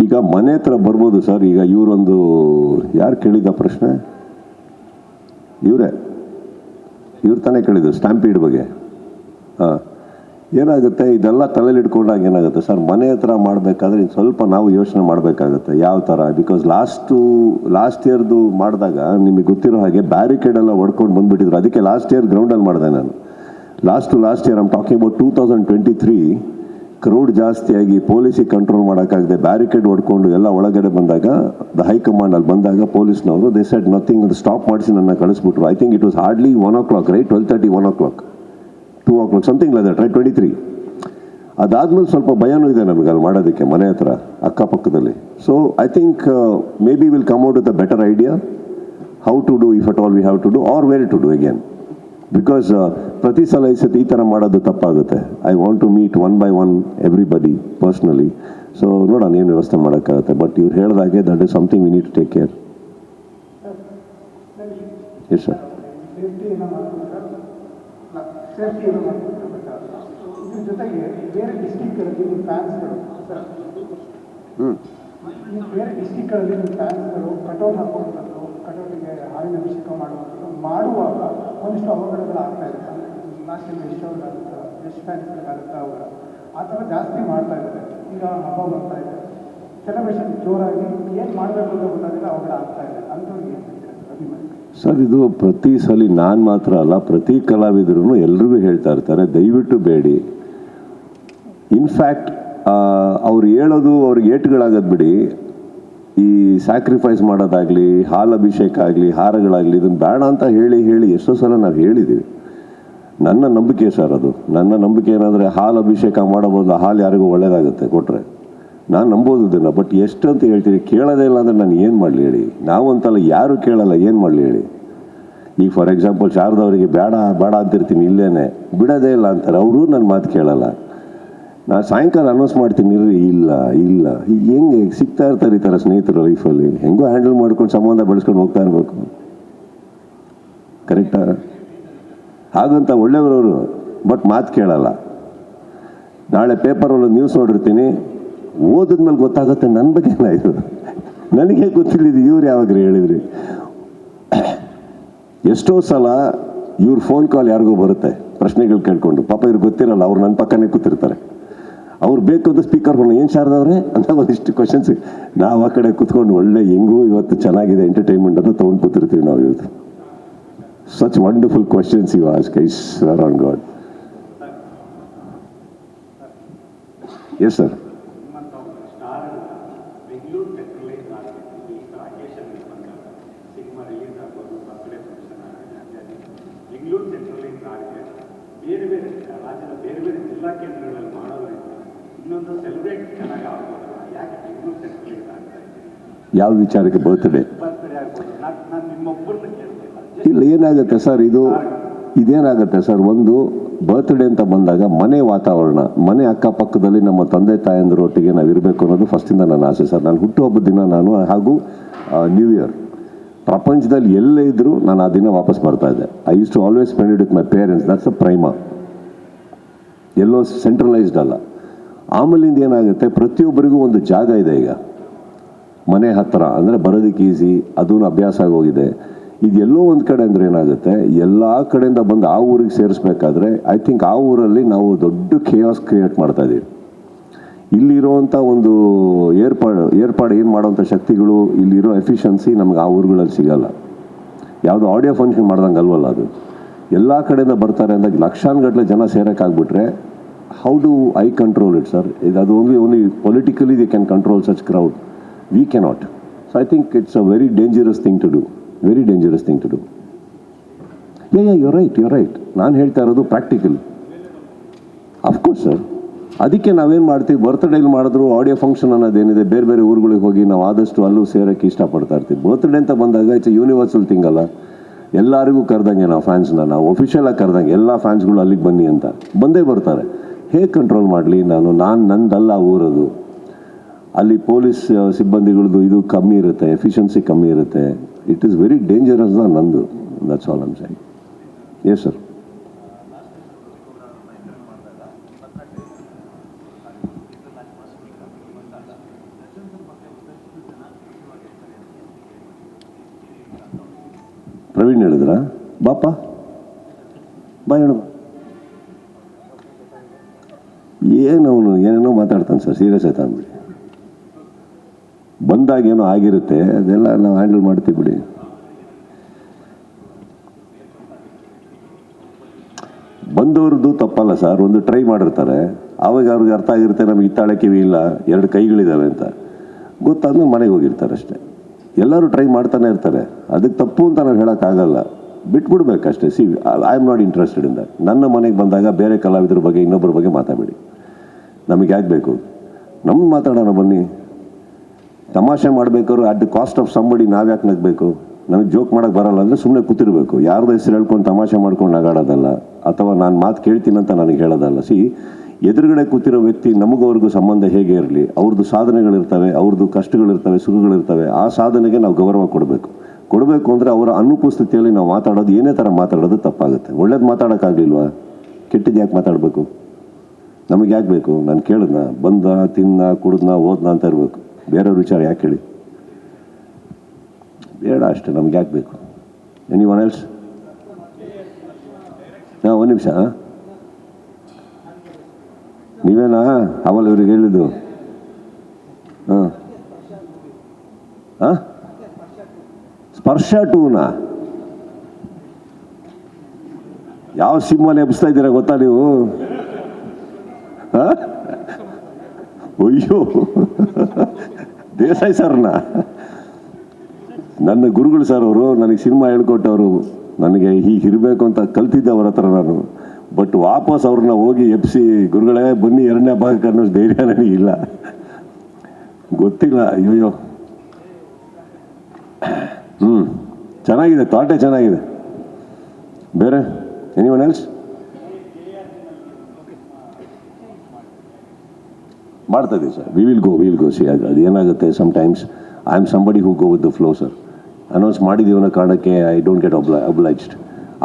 ಈಗ ಮನೆ ಹತ್ರ ಬರ್ಬೋದು ಸರ್. ಈಗ ಇವರೊಂದು ಯಾರು ಕೇಳಿದ ಪ್ರಶ್ನೆ? ಇವ್ರು ತಾನೇ ಕೇಳಿದ್ರು ಸ್ಟ್ಯಾಂಪೀಡ್ ಬಗ್ಗೆ. ಹಾಂ, ಏನಾಗುತ್ತೆ ಇದೆಲ್ಲ ತಲೆಯಲ್ಲಿ ಇಟ್ಕೊಂಡಾಗ ಏನಾಗುತ್ತೆ ಸರ್, ಮನೆ ಹತ್ರ ಮಾಡಬೇಕಾದ್ರೆ ಸ್ವಲ್ಪ ನಾವು ಯೋಚನೆ ಮಾಡಬೇಕಾಗುತ್ತೆ ಯಾವ ಥರ. ಬಿಕಾಸ್ ಲಾಸ್ಟ್ ಇಯರ್ದು ಮಾಡಿದಾಗ ನಿಮಗೆ ಗೊತ್ತಿರೋ ಹಾಗೆ ಬ್ಯಾರಿಕೇಡ್ ಎಲ್ಲ ಹೊಡ್ಕೊಂಡು ಬಂದುಬಿಟ್ಟಿದ್ರು. ಅದಕ್ಕೆ ಲಾಸ್ಟ್ ಇಯರ್ ಗ್ರೌಂಡಲ್ಲಿ ಮಾಡಿದೆ ನಾನು. Last year I'm talking about 2023 crowd ಜಾಸ್ತಿಯಾಗಿ ಪೊಲೀಸಿಗೆ ಕಂಟ್ರೋಲ್ ಮಾಡೋಕ್ಕಾಗದೆ ಬ್ಯಾರಿಕೇಡ್ ಹೊಡ್ಕೊಂಡು ಎಲ್ಲ ಒಳಗಡೆ ಬಂದಾಗ ಹೈಕಮಾಂಡಲ್ಲಿ ಬಂದಾಗ ಪೊಲೀಸ್ನವರು ದೇ ಸೆಡ್ ನಥಿಂಗ್ ಅಂತ ಸ್ಟಾಪ್ ಮಾಡಿಸಿ ನನ್ನ ಕಳಿಸ್ಬಿಟ್ರು. I think it was hardly 1 o'clock, right? 12:30, 1 o'clock, 2 o'clock, something like that, right? 23. ಅದಾದ್ಮೇಲೆ ಸ್ವಲ್ಪ ಭಯನೂ ಇದೆ ನಮಗೆ ಅಲ್ಲಿ ಮಾಡೋದಕ್ಕೆ ಮನೆ ಹತ್ರ ಅಕ್ಕಪಕ್ಕದಲ್ಲಿ. So I think maybe will come out with a better idea how to do, if at all we have to do or where to do again. Because ಪ್ರತಿ ಸಲ ಈ ಥರ ಮಾಡೋದು ತಪ್ಪಾಗುತ್ತೆ. I want to meet one by one everybody personally. So ನೋಡೋಣ ಏನು ವ್ಯವಸ್ಥೆ ಮಾಡೋಕ್ಕಾಗುತ್ತೆ. ಬಟ್ ಇವ್ರು ಹೇಳಿದಾಗೆ that is something we need to take care. Yes sir. ಬೇರೆ ಡಿಸ್ಟಿಕ್ಗಳಲ್ಲಿ ಫ್ಯಾನ್ಸ್ಗಳು ಕಟೌಟ್ ಹಾಕುವಂಥದ್ದು, ಕಟೌಟಿಗೆ ಹಾಲಿನ ಅಭಿಷೇಕ ಮಾಡುವಾಗ ಒಂದಿಷ್ಟು ಅವಘಡಗಳು ಆಗ್ತಾ ಇದೆ. ಲಾಸ್ಟ್ ಟೈಮ್ ಎಷ್ಟು ಫ್ಯಾನ್ಸ್ಗಳಿಗಾಗುತ್ತಾ ಅವಾಗ ಆ ಥರ ಜಾಸ್ತಿ ಮಾಡ್ತಾ ಇದ್ದಾರೆ. ಈಗ ಹಬ್ಬ ಬರ್ತಾ ಇದೆ, ಸೆಲೆಬ್ರೇಷನ್ ಜೋರಾಗಿ ಏನು ಮಾಡಬೇಕು ಅಂತ ಗೊತ್ತಾಗಿಲ್ಲ, ಅವಘಡ ಆಗ್ತಾ ಇದೆ. ಅಂಥವ್ರಿಗೆ ಏನು ಅಭಿಮಾನಿ ಸರ್? ಇದು ಪ್ರತಿ ಸಲ ನಾನು ಮಾತ್ರ ಅಲ್ಲ, ಪ್ರತಿ ಕಲಾವಿದರು ಎಲ್ರಿಗೂ ಹೇಳ್ತಾ ಇರ್ತಾರೆ, ದಯವಿಟ್ಟು ಬೇಡಿ. ಇನ್ಫ್ಯಾಕ್ಟ್ ಅವ್ರು ಹೇಳೋದು ಅವ್ರಿಗೆ ಏಟುಗಳಾಗೋದು ಬಿಡಿ, ಈ ಸ್ಯಾಕ್ರಿಫೈಸ್ ಮಾಡೋದಾಗಲಿ, ಹಾಲು ಅಭಿಷೇಕ ಆಗಲಿ, ಹಾರಗಳಾಗಲಿ, ಇದನ್ನು ಬೇಡ ಅಂತ ಹೇಳಿ ಎಷ್ಟೋ ಸಲ ನಾವು ಹೇಳಿದ್ದೀವಿ. ನನ್ನ ನಂಬಿಕೆ ಸರ್, ಅದು ನನ್ನ ನಂಬಿಕೆ. ಏನಂದರೆ ಹಾಲು ಅಭಿಷೇಕ ಮಾಡಬಹುದು, ಹಾಲು ಯಾರಿಗೂ ಒಳ್ಳೇದಾಗುತ್ತೆ ಕೊಟ್ಟರೆ, ನಾನು ನಂಬೋದು ಇದನ್ನು. ಬಟ್ ಎಷ್ಟು ಅಂತ ಹೇಳ್ತೀರಿ, ಕೇಳೋದೇ ಇಲ್ಲ ಅಂದರೆ ನಾನು ಏನು ಮಾಡಲಿ ಹೇಳಿ? ನಾವಂತಲ್ಲ, ಯಾರು ಕೇಳಲ್ಲ, ಏನು ಮಾಡಲಿ ಹೇಳಿ? ಈಗ ಫಾರ್ ಎಕ್ಸಾಂಪಲ್ ಶಾರದವರಿಗೆ ಬೇಡ ಅಂತಿರ್ತೀನಿ, ಇಲ್ಲೇನೆ ಬಿಡೋದೇ ಇಲ್ಲ ಅಂತಾರೆ. ಅವರು ನನ್ನ ಮಾತು ಕೇಳಲ್ಲ. ನಾನು ಸಾಯಂಕಾಲ ಅನೌನ್ಸ್ ಮಾಡ್ತೀನಿ, ಇಲ್ಲ ಹೆಂಗೆ ಸಿಗ್ತಾ ಇರ್ತಾರೆ ಈ ಥರ ಸ್ನೇಹಿತರ ಲೈಫಲ್ಲಿ. ಹೆಂಗೋ ಹ್ಯಾಂಡಲ್ ಮಾಡ್ಕೊಂಡು ಸಂಬಂಧ ಬೆಳೆಸ್ಕೊಂಡು ಹೋಗ್ತಾ ಇರಬೇಕು. ಕರೆಕ್ಟಾ? ಹಾಗಂತ ಒಳ್ಳೆಯವರು, ಬಟ್ ಮಾತು ಕೇಳಲ್ಲ. ನಾಳೆ ಪೇಪರಲ್ಲಿ ನ್ಯೂಸ್ ನೋಡಿರ್ತೀನಿ, ಓದಿದ್ಮೇಲೆ ಗೊತ್ತಾಗುತ್ತೆ ನನ್ನ ಬಗ್ಗೆ ಏನಾಯಿತು, ನನಗೆ ಗೊತ್ತಿಲ್ಲಿದ್ದು ಇವ್ರು ಯಾವಾಗ ಹೇಳಿದ್ರಿ. ಎಷ್ಟೋ ಸಲ ಇವ್ರ ಫೋನ್ ಕಾಲ್ ಯಾರಿಗೂ ಬರುತ್ತೆ ಪ್ರಶ್ನೆಗಳು ಕೇಳ್ಕೊಂಡು. ಪಾಪ ಇವ್ರು ಗೊತ್ತಿರಲ್ಲ, ಅವ್ರು ನನ್ನ ಪಕ್ಕನೇ ಕೂತಿರ್ತಾರೆ. ಅವ್ರು ಬೇಕು ಅಂತ ಸ್ಪೀಕರ್ ಏನು ಶಾರದವ್ರೆ ಅಂತ ಒಂದಿಷ್ಟು ಕ್ವಶನ್ಸ್. ನಾವು ಆ ಕಡೆ ಕೂತ್ಕೊಂಡು ಒಳ್ಳೆ ಹೆಂಗೂ ಇವತ್ತು ಚೆನ್ನಾಗಿದೆ ಎಂಟರ್ಟೈನ್ಮೆಂಟ್ ಅಂತ ತೊಗೊಂಡು ಕೂತಿರ್ತೀವಿ ನಾವು. ಇವತ್ತು such wonderful questions you ask, I swear on God. Yes sir. ಬೇರೆ ಬೇರೆ ರಾಜ್ಯದ ಬೇರೆ ಬೇರೆ ಜಿಲ್ಲಾ ಕೇಂದ್ರಗಳಲ್ಲಿ ಮಾಡೋದ್ರಿಂದ ಇನ್ನೊಂದು ಸೆಲೆಬ್ರೇಟ್ ಚೆನ್ನಾಗಿ ಆಗ್ಬೋದು. ಯಾಕೆ ಬೆಂಗಳೂರು ಸೆಂಟ್ರಲ್ ಆಗ್ತಾ ಇದೆ? ಯಾವ ವಿಚಾರಕ್ಕೆ? ಬರ್ತ್ಡೇ ಆಗ್ಬೋದು. ನಾನು ನಿಮ್ಮೊಬ್ಬರನ್ನ ಕೇಳ್ತಿಲ್ಲ. ಇಲ್ಲ, ಏನಾಗುತ್ತೆ ಸರ್, ಇದೇನಾಗುತ್ತೆ ಸರ್, ಒಂದು ಬರ್ತ್ಡೇ ಅಂತ ಬಂದಾಗ ಮನೆ ವಾತಾವರಣ, ಮನೆ ಅಕ್ಕಪಕ್ಕದಲ್ಲಿ ನಮ್ಮ ತಂದೆ ತಾಯಂದಿರೊಟ್ಟಿಗೆ ನಾವು ಇರಬೇಕು ಅನ್ನೋದು ಫಸ್ಟಿಂದ ನನ್ನ ಆಸೆ ಸರ್. ನಾನು ಹುಟ್ಟುಹಬ್ಬದ ದಿನ ನಾನು ಹಾಗೂ ನ್ಯೂ ಇಯರ್ ಪ್ರಪಂಚದಲ್ಲಿ ಎಲ್ಲೇ ಇದ್ದರೂ ನಾನು ಆ ದಿನ ವಾಪಸ್ ಬರ್ತಾ ಇದ್ದೆ. I use to always spend it with my parents. That's a prime. ಎಲ್ಲೋ ಸೆಂಟ್ರಲೈಸ್ಡ್ ಅಲ್ಲ. ಆಮೇಲಿಂದ ಏನಾಗುತ್ತೆ, ಪ್ರತಿಯೊಬ್ಬರಿಗೂ ಒಂದು ಜಾಗ ಇದೆ ಈಗ ಮನೆ ಹತ್ತಿರ, ಅಂದರೆ ಬರೋದಕ್ಕೆ ಈಸಿ, ಅದೂ ಅಭ್ಯಾಸ ಆಗೋಗಿದೆ. ಇದೆಲ್ಲೋ ಒಂದು ಕಡೆ ಅಂದರೆ ಏನಾಗುತ್ತೆ, ಎಲ್ಲ ಕಡೆಯಿಂದ ಬಂದು ಆ ಊರಿಗೆ ಸೇರಿಸ್ಬೇಕಾದ್ರೆ ಐ ಥಿಂಕ್ ಆ ಊರಲ್ಲಿ ನಾವು ದೊಡ್ಡ ಖೇಯಾಸ್ ಕ್ರಿಯೇಟ್ ಮಾಡ್ತಾಯಿದ್ದೀವಿ. ಇಲ್ಲಿರೋವಂಥ ಒಂದು ಏರ್ಪಾಡು ಏನು ಮಾಡೋವಂಥ ಶಕ್ತಿಗಳು, ಇಲ್ಲಿರೋ ಎಫಿಷಿಯನ್ಸಿ ನಮ್ಗೆ ಆ ಊರುಗಳಲ್ಲಿ ಸಿಗಲ್ಲ. ಯಾವುದೋ ಆಡಿಯೋ ಫಂಕ್ಷನ್ ಮಾಡ್ದಂಗೆ ಅಲ್ವಲ್ಲ ಅದು. ಎಲ್ಲ ಕಡೆಯಿಂದ ಬರ್ತಾರೆ ಅಂದಾಗ ಲಕ್ಷಾನುಗಟ್ಟಲೆ ಜನ ಸೇರೋಕ್ಕಾಗ್ಬಿಟ್ರೆ how do I control it sir? ಅದು only politically they can control such crowd. We cannot. So I think it's a very dangerous thing to do. Very dangerous thing to do. You right. ನಾನು ಹೇಳ್ತಾ ಇರೋದು practical. Of course sir. ಅದಕ್ಕೆ ನಾವೇನು ಮಾಡ್ತೀವಿ, ಬರ್ತ್ಡೇಲಿ ಮಾಡಿದ್ರು audio function ಅನ್ನೋದೇನಿದೆ, ಬೇರೆ ಬೇರೆ ಊರುಗಳಿಗೆ ಹೋಗಿ ನಾವು ಆದಷ್ಟು ಅಲ್ಲೂ ಸೇರೋಕ್ಕೆ ಇಷ್ಟಪಡ್ತಾ ಇರ್ತೀವಿ. ಬರ್ತ್ಡೇ ಅಂತ ಬಂದಾಗ ಇಟ್ಸ್ ಯೂನಿವರ್ಸಲ್ ಥಿಂಗ್ ಅಲ್ಲ. ಎಲ್ಲರಿಗೂ ಕರೆದಂಗೆ ನಾವು ಫ್ಯಾನ್ಸ್ನ ನಾವು ಒಫಿಷಿಯಲಾಗಿ ಕರೆದಂಗೆ ಎಲ್ಲ ಫ್ಯಾನ್ಸ್ಗಳು ಅಲ್ಲಿಗೆ ಬನ್ನಿ ಅಂತ ಬಂದೇ ಬರ್ತಾರೆ. ಹೇಗೆ ಕಂಟ್ರೋಲ್ ಮಾಡಲಿ ನಾನು? ನಂದಲ್ಲ ಊರದು. ಅಲ್ಲಿ ಪೊಲೀಸ್ ಸಿಬ್ಬಂದಿಗಳದ್ದು ಇದು ಕಮ್ಮಿ ಇರುತ್ತೆ, ಎಫಿಷಿಯನ್ಸಿ ಕಮ್ಮಿ ಇರುತ್ತೆ. ಇಟ್ ಈಸ್ ವೆರಿ ಡೇಂಜರಸ್ ನಂದು. That's all I am saying. Yes sir. Praveen ಹೇಳಿದ್ರ ಬಾಪ ಬಾ ಹೇಳು. ಏನವನು ಏನೇನೋ ಮಾತಾಡ್ತಾನೆ ಸರ್, ಸೀರಿಯಸ್ ಆಯ್ತು ಅಂದ್ಬಿಡಿ. ಬಂದಾಗೇನೋ ಆಗಿರುತ್ತೆ, ಅದೆಲ್ಲ ನಾವು ಹ್ಯಾಂಡಲ್ ಮಾಡ್ತೀವಿ ಬಿಡಿ. ಬಂದವ್ರದ್ದು ತಪ್ಪಲ್ಲ ಸರ್, ಒಂದು ಟ್ರೈ ಮಾಡಿರ್ತಾರೆ, ಆವಾಗ ಅವ್ರಿಗೆ ಅರ್ಥ ಆಗಿರುತ್ತೆ ನಮಗೆ ಇತ್ತಾಳೆ ಕಿವಿ ಇಲ್ಲ, 2 ಕೈಗಳಿದ್ದಾವೆ ಅಂತ ಗೊತ್ತಾದ್ಮೇಲೆ ಮನೆಗೆ ಹೋಗಿರ್ತಾರೆ ಅಷ್ಟೇ. ಎಲ್ಲರೂ ಟ್ರೈ ಮಾಡ್ತಾನೆ ಇರ್ತಾರೆ, ಅದಕ್ಕೆ ತಪ್ಪು ಅಂತ ನಾವು ಹೇಳೋಕ್ಕಾಗಲ್ಲ, ಬಿಟ್ಬಿಡ್ಬೇಕಷ್ಟೇ. See I am not interested in that. ನನ್ನ ಮನೆಗೆ ಬಂದಾಗ ಬೇರೆ ಕಲಾವಿದ್ರ ಬಗ್ಗೆ ಇನ್ನೊಬ್ಬರ ಬಗ್ಗೆ ಮಾತಾಡಬೇಡಿ, ನಮಗೆ ಯಾಕೆ ಬೇಕು, ನಮ್ಗೆ ಮಾತಾಡೋಣ ಬನ್ನಿ. ತಮಾಷೆ ಮಾಡಬೇಕಾದ್ರು at the cost of somebody ನಾವು ಯಾಕೆ ನಗಬೇಕು? ನನಗೆ ಜೋಕ್ ಮಾಡೋಕ್ಕೆ ಬರಲ್ಲ ಅಂದರೆ ಸುಮ್ಮನೆ ಕೂತಿರ್ಬೇಕು. ಯಾರ್ದು ಹೆಸರು ಹೇಳ್ಕೊಂಡು ತಮಾಷೆ ಮಾಡ್ಕೊಂಡು ನಗಾಡೋದಲ್ಲ, ಅಥವಾ ನಾನು ಮಾತು ಕೇಳ್ತೀನಿ ಅಂತ ನನಗೆ ಹೇಳೋದಲ್ಲ. ಸಿ ಎದುರುಗಡೆ ಕೂತಿರೋ ವ್ಯಕ್ತಿ ನಮಗವ್ರಿಗೂ ಸಂಬಂಧ ಹೇಗೆ ಇರಲಿ, ಅವ್ರದ್ದು ಸಾಧನೆಗಳಿರ್ತವೆ, ಅವ್ರದ್ದು ಕಷ್ಟಗಳಿರ್ತವೆ, ಸುಖಗಳಿರ್ತವೆ, ಆ ಸಾಧನೆಗೆ ನಾವು ಗೌರವ ಕೊಡಬೇಕು ಅಂದರೆ ಅವರ ಅನುಪಸ್ಥಿತಿಯಲ್ಲಿ ನಾವು ಮಾತಾಡೋದು ಏನೇ ಥರ ಮಾತಾಡೋದು ತಪ್ಪಾಗುತ್ತೆ. ಒಳ್ಳೇದು ಮಾತಾಡೋಕ್ಕಾಗಲಿಲ್ವಾ? ಕೆಟ್ಟದ್ದು ಯಾಕೆ ಮಾತಾಡಬೇಕು? ನಮಗೆ ಯಾಕೆ ಬೇಕು? ನಾನು ಕೇಳಿದ್ನ, ಬಂದ ತಿನ್ನ ಕುಡಿದ್ನ ಓದ್ನ ಅಂತ ಇರಬೇಕು, ಬೇರೆಯವ್ರ ವಿಚಾರ ಯಾಕೆ ಹೇಳಿ? ಬೇಡ ಅಷ್ಟೇ, ನಮ್ಗೆ ಯಾಕೆ ಬೇಕು? Anyone else? ಒಂದು ನಿಮಿಷ, ನೀವೇನಾ ಅವಲ್ ಇವ್ರಿಗೆ ಹೇಳಿದ್ದು? ಹಾಂ ಹಾಂ, ಸ್ಪರ್ಶ ಟೂನಾ? ಯಾವ ಸಿನಿಮಾನ ಎಬ್ಸ್ತಾ ಇದ್ದೀರಾ ಗೊತ್ತಾ ನೀವು? ಅಯ್ಯೋ ದೇಸಾಯಿ ಸರ್ನ, ನನ್ನ ಗುರುಗಳು ಸರ್ ಅವರು ನನಗೆ ಸಿನಿಮಾ ಹೇಳ್ಕೊಟ್ಟವರು, ನನಗೆ ಹೀಗಿರಬೇಕು ಅಂತ ಕಲ್ತಿದ್ದೆ ಅವ್ರ ಹತ್ರ ನಾನು. ಬಟ್ ವಾಪಸ್ ಅವ್ರನ್ನ ಹೋಗಿ ಎಬ್ಸಿ ಗುರುಗಳೇ ಬನ್ನಿ 2ನೇ ಭಾಗಕ್ಕೆ ಅನ್ನೋ ಧೈರ್ಯ ನನಗಿಲ್ಲ, ಗೊತ್ತಿಲ್ಲ. ಅಯ್ಯೋ ಚೆನ್ನಾಗಿದೆ, ಥಾಟೇ ಚೆನ್ನಾಗಿದೆ. ಬೇರೆ ಎನಿವನ್ ಎಲ್ಸ್? ಮಾಡ್ತಾ ಇದ್ದೀವಿ ಸರ್, ವಿಲ್ ಗೋ ಸಿ. ಅದು ಏನಾಗುತ್ತೆ, sometimes I am somebody who go with the flow sir. Announce ಮಾಡಿದ್ದೀವಿ ಅನ್ನೋ ಕಾರಣಕ್ಕೆ ಐ ಡೋಂಟ್ ಗೆಟ್ ಅಬ್ಲೈಜ್ಡ್.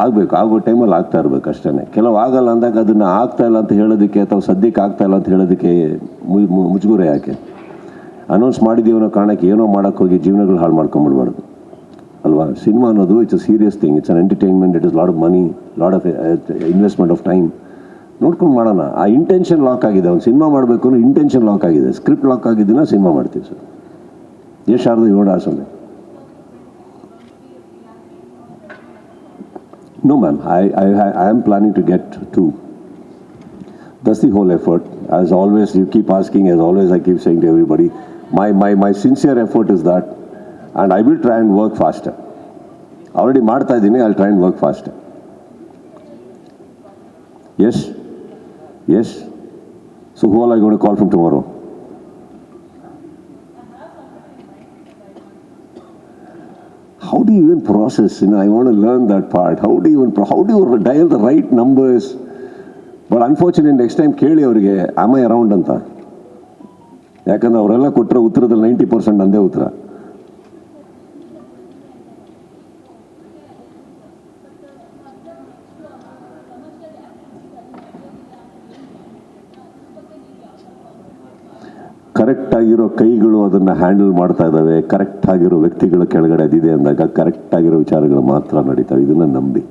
ಆಗಬೇಕು, ಆಗೋ ಟೈಮಲ್ಲಿ ಆಗ್ತಾ ಇರಬೇಕು ಅಷ್ಟೇ. ಕೆಲವು ಆಗಲ್ಲ ಅಂದಾಗ ಅದನ್ನು ಆಗ್ತಾ ಇಲ್ಲ ಅಂತ ಹೇಳೋದಕ್ಕೆ ಅಥವಾ ಸದ್ಯಕ್ಕೆ ಆಗ್ತಾ ಇಲ್ಲ ಅಂತ ಹೇಳೋದಕ್ಕೆ ಮುಜುಗುರ ಯಾಕೆ? ಅನೌನ್ಸ್ ಮಾಡಿದ್ದೀವಿ ಅನ್ನೋ ಕಾರಣಕ್ಕೆ ಏನೋ ಮಾಡೋಕ್ಕೆ ಹೋಗಿ ಜೀವನಗಳು ಹಾಳು ಮಾಡ್ಕೊಂಬಿಡ್ಬಾರ್ದು ಅಲ್ವಾ? ಸಿನಿಮಾ ಅನ್ನೋದು it's a serious thing, it's an entertainment, it is lot of money, lot of investment of time. ನೋಡ್ಕೊಂಡು ಮಾಡೋಣ. ಆ ಇಂಟೆನ್ಷನ್ ಲಾಕ್ ಆಗಿದೆ, ಒಂದು ಸಿನಿಮಾ ಮಾಡಬೇಕು ಅನ್ನೋ ಇಂಟೆನ್ಷನ್ ಲಾಕ್ ಆಗಿದೆ, ಸ್ಕ್ರಿಪ್ಟ್ ಲಾಕ್ ಆಗಿದ್ದೀನ ಸಿನಿಮಾ ಮಾಡ್ತೀವಿ ಸರ್. ಎಷ್ಟು ಆರ್ದು 7 hours only. No ma'am, I am planning to get 2. That's the whole effort. As always, you keep asking, as always I keep saying to everybody, my sincere effort is that, and I will try and work faster. Already ಮಾಡ್ತಾ ಇದ್ದೀನಿ, I'll try and work faster. Yes. So who all are you going to call from tomorrow? How do you even process? I want to learn that part. How do you dial the right numbers? But unfortunately, next time ಕೇಳಿ ಅವರಿಗೆ am I around ಅಂತ. ಯಾಕಂದ್ರೆ ಅವರೆಲ್ಲ ಕೊಟ್ಟರೆ ಉತ್ತರದಲ್ಲಿ 90% ಅಂದೇ ಉತ್ತರ. ಕರೆಕ್ಟಾಗಿರೋ ಕೈಗಳು ಅದನ್ನು ಹ್ಯಾಂಡಲ್ ಮಾಡ್ತಾ ಇದ್ದಾವೆ, ಕರೆಕ್ಟಾಗಿರೋ ವ್ಯಕ್ತಿಗಳ ಕೆಳಗಡೆ ಅದಿದೆ ಅಂದಾಗ ಕರೆಕ್ಟಾಗಿರೋ ವಿಚಾರಗಳು ಮಾತ್ರ ನಡೀತವೆ. ಇದನ್ನು ನಂಬಿ.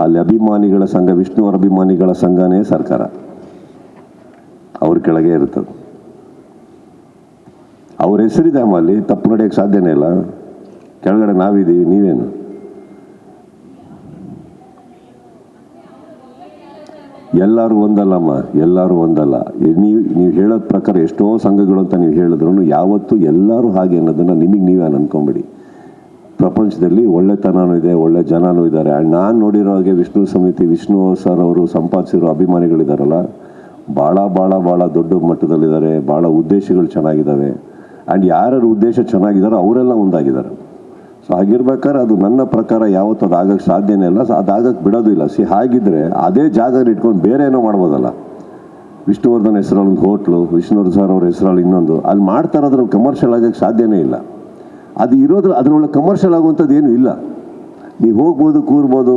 ಅಲ್ಲಿ ಅಭಿಮಾನಿಗಳ ಸಂಘ, ವಿಷ್ಣುವರ ಅಭಿಮಾನಿಗಳ ಸಂಘನೇ ಸರ್ಕಾರ, ಅವ್ರ ಕೆಳಗೆ ಇರ್ತದೆ. ಅವ್ರ ಹೆಸರಿದೆ ಅಲ್ಲಿ, ತಪ್ಪು ನಡೆಯೋಕ್ಕೆ ಸಾಧ್ಯನೇ ಇಲ್ಲ. ಕೆಳಗಡೆ ನಾವಿದ್ದೀವಿ, ನೀವೇನು? ಎಲ್ಲರೂ ಒಂದಲ್ಲಮ್ಮ, ಎಲ್ಲರೂ ಒಂದಲ್ಲ. ನೀವು ಹೇಳೋದ ಪ್ರಕಾರ ಎಷ್ಟೋ ಸಂಘಗಳು ಅಂತ ನೀವು ಹೇಳಿದ್ರು ಯಾವತ್ತೂ ಎಲ್ಲರೂ ಹಾಗೆ ಅನ್ನೋದನ್ನು ನಿಮಗೆ ನೀವೇ ಅನ್ಕೊಂಬಿಡಿ. ಪ್ರಪಂಚದಲ್ಲಿ ಒಳ್ಳೆತನೂ ಇದೆ, ಒಳ್ಳೆ ಜನನೂ ಇದ್ದಾರೆ. ಆ್ಯಂಡ್ ನಾನು ನೋಡಿರೋ ಹಾಗೆ ವಿಷ್ಣು ಸಮಿತಿ, ವಿಷ್ಣು ಸರ್ ಅವರು ಸಂಪಾದಿಸಿರೋ ಅಭಿಮಾನಿಗಳಿದ್ದಾರಲ್ಲ, ಭಾಳ ಭಾಳ ಭಾಳ ದೊಡ್ಡ ಮಟ್ಟದಲ್ಲಿದ್ದಾರೆ. ಭಾಳ ಉದ್ದೇಶಗಳು ಚೆನ್ನಾಗಿದ್ದಾವೆ. ಆ್ಯಂಡ್ ಯಾರ್ಯಾರ ಉದ್ದೇಶ ಚೆನ್ನಾಗಿದ್ದಾರೋ ಅವರೆಲ್ಲ ಒಂದಾಗಿದ್ದಾರೆ. ಸೊ ಹಾಗಿರ್ಬೇಕಾದ್ರೆ ಅದು ನನ್ನ ಪ್ರಕಾರ ಯಾವತ್ತೂ ಅದು ಆಗೋಕ್ಕೆ ಸಾಧ್ಯನೇ ಇಲ್ಲ, ಅದಾಗಕ್ಕೆ ಬಿಡೋದು ಇಲ್ಲ. ಹಾಗಿದ್ರೆ ಅದೇ ಜಾಗ ಇಟ್ಕೊಂಡು ಬೇರೆ ಏನೋ ಮಾಡ್ಬೋದಲ್ಲ. ವಿಷ್ಣುವರ್ಧನ್ ಹೆಸರಲ್ಲಿ ಒಂದು ಹೋಟ್ಲು, ವಿಷ್ಣುವರ್ಧನ್ ಸರ್ ಅವ್ರ ಹೆಸರಲ್ಲಿ ಇನ್ನೊಂದು, ಅಲ್ಲಿ ಮಾಡ್ತಾ ಇರೋದ್ರ ಕಮರ್ಷಿಯಲ್ ಆಗೋಕ್ಕೆ ಸಾಧ್ಯನೇ ಇಲ್ಲ. ಅದು ಇರೋದ್ರ ಅದರೊಳಗೆ ಕಮರ್ಷಿಯಲ್ ಆಗುವಂಥದ್ದು ಏನೂ ಇಲ್ಲ. ನೀವು ಹೋಗ್ಬೋದು, ಕೂರ್ಬೋದು,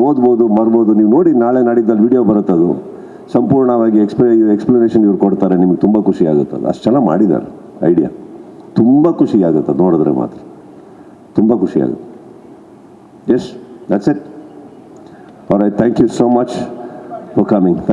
ಓದ್ಬೋದು, ಮರ್ಬೋದು. ನೀವು ನೋಡಿ ನಾಳೆ ನಾಡಿದ್ದಲ್ಲಿ ವಿಡಿಯೋ ಬರುತ್ತದು, ಸಂಪೂರ್ಣವಾಗಿ ಎಕ್ಸ್ಪ್ಲನೇಷನ್ ಇವ್ರು ಕೊಡ್ತಾರೆ, ನಿಮಗೆ ತುಂಬ ಖುಷಿ ಆಗುತ್ತದೆ. ಅಷ್ಟು ಚೆನ್ನಾಗಿ ಮಾಡಿದ್ದಾರೆ. ಐಡಿಯಾ. ತುಂಬ ಖುಷಿಯಾಗುತ್ತೆ ನೋಡಿದ್ರೆ ಮಾತ್ರ, ತುಂಬ ಖುಷಿಯಾಗುತ್ತೆ. Yes, that's it. All right, thank you so much for coming. Thank